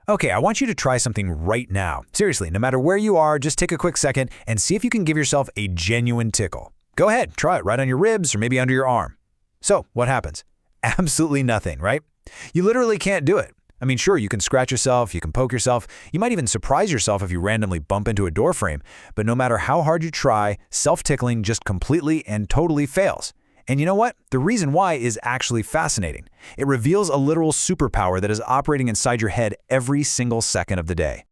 Okay, I want you to try something right now. Seriously, no matter where you are, just take a quick second and see if you can give yourself a genuine tickle. Go ahead, try it right on your ribs or maybe under your arm. So, what happens? Absolutely nothing, right? You literally can't do it. I mean, sure, you can scratch yourself, you can poke yourself, you might even surprise yourself if you randomly bump into a door frame, but no matter how hard you try, self-tickling just completely and totally fails. And you know what? The reason why is actually fascinating. It reveals a literal superpower that is operating inside your head every single second of the day.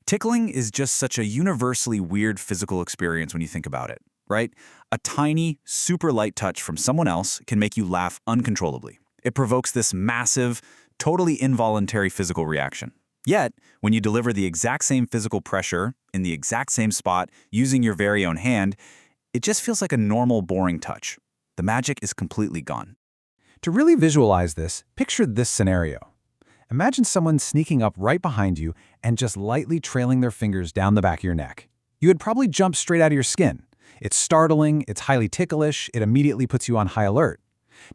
Tickling is just such a universally weird physical experience when you think about it, right? A tiny, super light touch from someone else can make you laugh uncontrollably. It provokes this massive, totally involuntary physical reaction. Yet, when you deliver the exact same physical pressure in the exact same spot using your very own hand, it just feels like a normal, boring touch. The magic is completely gone. To really visualize this, picture this scenario. Imagine someone sneaking up right behind you and just lightly trailing their fingers down the back of your neck. You would probably jump straight out of your skin. It's startling, it's highly ticklish, it immediately puts you on high alert.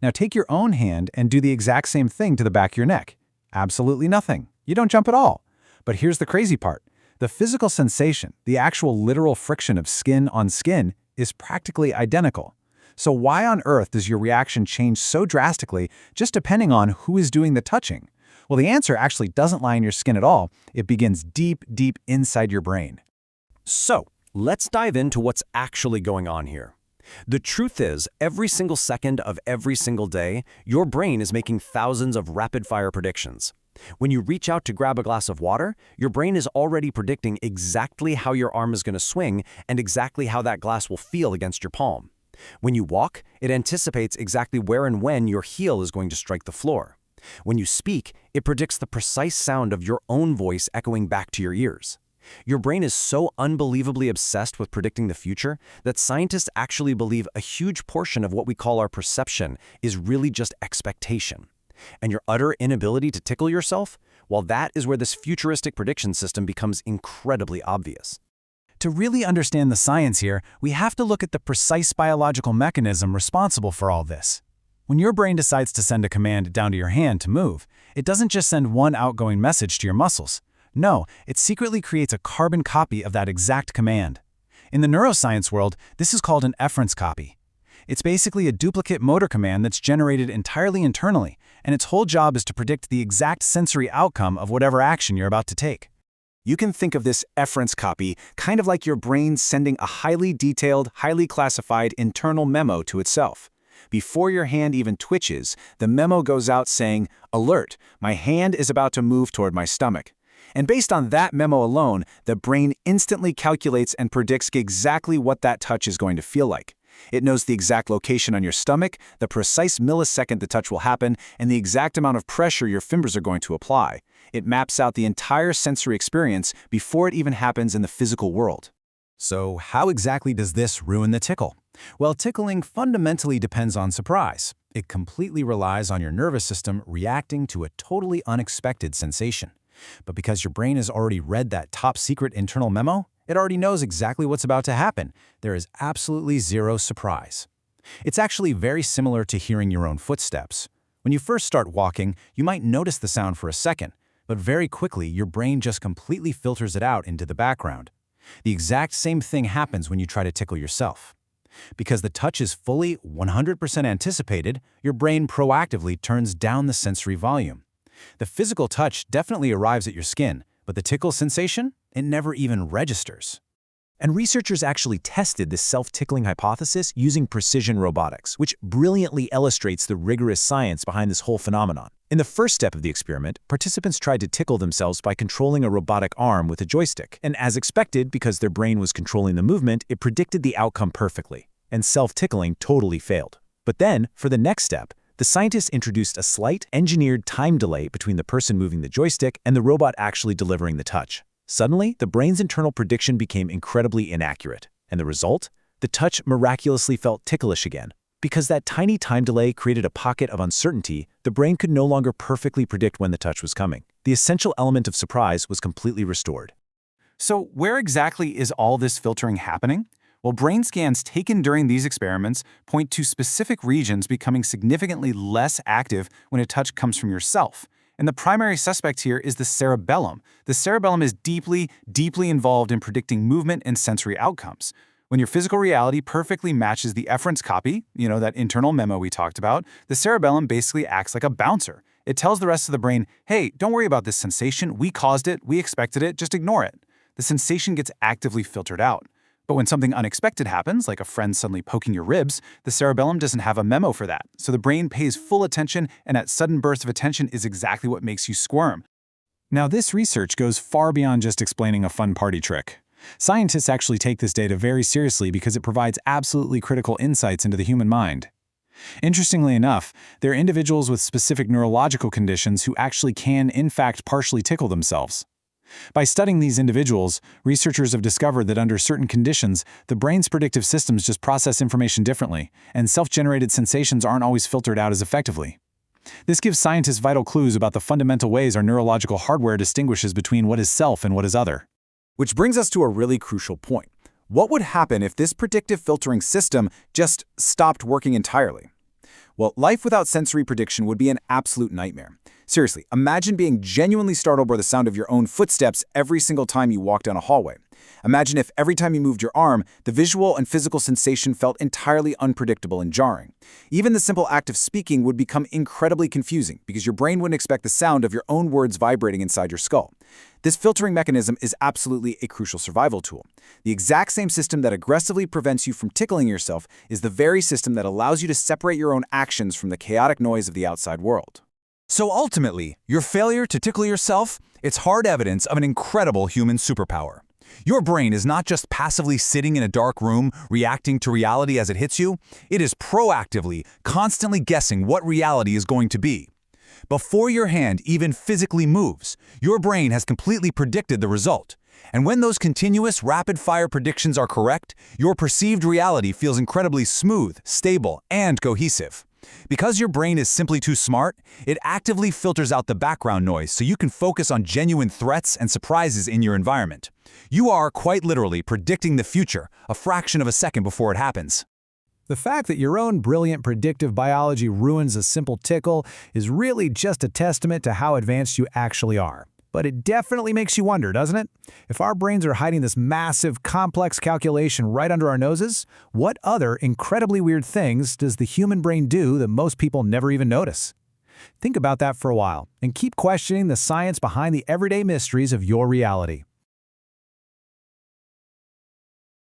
Now take your own hand and do the exact same thing to the back of your neck. Absolutely nothing. You don't jump at all. But here's the crazy part. The physical sensation, the actual literal friction of skin on skin, is practically identical. So why on earth does your reaction change so drastically just depending on who is doing the touching? Well, the answer actually doesn't lie in your skin at all. It begins deep, deep inside your brain. So, let's dive into what's actually going on here. The truth is, every single second of every single day, your brain is making thousands of rapid-fire predictions. When you reach out to grab a glass of water, your brain is already predicting exactly how your arm is going to swing and exactly how that glass will feel against your palm. When you walk, it anticipates exactly where and when your heel is going to strike the floor. When you speak, it predicts the precise sound of your own voice echoing back to your ears. Your brain is so unbelievably obsessed with predicting the future that scientists actually believe a huge portion of what we call our perception is really just expectation. And your utter inability to tickle yourself, well, that is where this futuristic prediction system becomes incredibly obvious. To really understand the science here, we have to look at the precise biological mechanism responsible for all this. When your brain decides to send a command down to your hand to move, it doesn't just send one outgoing message to your muscles. No, it secretly creates a carbon copy of that exact command. In the neuroscience world, this is called an efference copy. It's basically a duplicate motor command that's generated entirely internally, and its whole job is to predict the exact sensory outcome of whatever action you're about to take. You can think of this efference copy kind of like your brain sending a highly detailed, highly classified internal memo to itself. Before your hand even twitches, the memo goes out saying, "Alert, my hand is about to move toward my stomach." And based on that memo alone, the brain instantly calculates and predicts exactly what that touch is going to feel like. It knows the exact location on your stomach, the precise millisecond the touch will happen, and the exact amount of pressure your fingers are going to apply. It maps out the entire sensory experience before it even happens in the physical world. So how exactly does this ruin the tickle? Well, tickling fundamentally depends on surprise. It completely relies on your nervous system reacting to a totally unexpected sensation. But because your brain has already read that top-secret internal memo, it already knows exactly what's about to happen. There is absolutely zero surprise. It's actually very similar to hearing your own footsteps. When you first start walking, you might notice the sound for a second, but very quickly your brain just completely filters it out into the background. The exact same thing happens when you try to tickle yourself. Because the touch is fully 100% anticipated, your brain proactively turns down the sensory volume. The physical touch definitely arrives at your skin, but the tickle sensation, it never even registers. And researchers actually tested this self-tickling hypothesis using precision robotics, which brilliantly illustrates the rigorous science behind this whole phenomenon. In the first step of the experiment, participants tried to tickle themselves by controlling a robotic arm with a joystick. And as expected, because their brain was controlling the movement, it predicted the outcome perfectly, and self-tickling totally failed. But then, for the next step, the scientists introduced a slight, engineered time delay between the person moving the joystick and the robot actually delivering the touch. Suddenly, the brain's internal prediction became incredibly inaccurate. And the result? The touch miraculously felt ticklish again. Because that tiny time delay created a pocket of uncertainty, the brain could no longer perfectly predict when the touch was coming. The essential element of surprise was completely restored. So where exactly is all this filtering happening? Well, brain scans taken during these experiments point to specific regions becoming significantly less active when a touch comes from yourself. And the primary suspect here is the cerebellum. The cerebellum is deeply, deeply involved in predicting movement and sensory outcomes. When your physical reality perfectly matches the efference copy, that internal memo we talked about, the cerebellum basically acts like a bouncer. It tells the rest of the brain, hey, don't worry about this sensation, we caused it, we expected it, just ignore it. The sensation gets actively filtered out. But when something unexpected happens, like a friend suddenly poking your ribs, the cerebellum doesn't have a memo for that. So the brain pays full attention, and that sudden burst of attention is exactly what makes you squirm. Now, this research goes far beyond just explaining a fun party trick. Scientists actually take this data very seriously because it provides absolutely critical insights into the human mind. Interestingly enough, there are individuals with specific neurological conditions who actually can, in fact, partially tickle themselves. By studying these individuals, researchers have discovered that under certain conditions, the brain's predictive systems just process information differently, and self-generated sensations aren't always filtered out as effectively. This gives scientists vital clues about the fundamental ways our neurological hardware distinguishes between what is self and what is other. Which brings us to a really crucial point. What would happen if this predictive filtering system just stopped working entirely? Well, life without sensory prediction would be an absolute nightmare. Seriously, imagine being genuinely startled by the sound of your own footsteps every single time you walk down a hallway. Imagine if every time you moved your arm, the visual and physical sensation felt entirely unpredictable and jarring. Even the simple act of speaking would become incredibly confusing because your brain wouldn't expect the sound of your own words vibrating inside your skull. This filtering mechanism is absolutely a crucial survival tool. The exact same system that aggressively prevents you from tickling yourself is the very system that allows you to separate your own actions from the chaotic noise of the outside world. So ultimately, your failure to tickle yourself, it's hard evidence of an incredible human superpower. Your brain is not just passively sitting in a dark room, reacting to reality as it hits you. It is proactively, constantly guessing what reality is going to be. Before your hand even physically moves, your brain has completely predicted the result. And when those continuous, rapid-fire predictions are correct, your perceived reality feels incredibly smooth, stable, and cohesive. Because your brain is simply too smart, it actively filters out the background noise so you can focus on genuine threats and surprises in your environment. You are, quite literally, predicting the future, a fraction of a second before it happens. The fact that your own brilliant predictive biology ruins a simple tickle is really just a testament to how advanced you actually are. But it definitely makes you wonder, doesn't it? If our brains are hiding this massive, complex calculation right under our noses, what other incredibly weird things does the human brain do that most people never even notice? Think about that for a while, and keep questioning the science behind the everyday mysteries of your reality.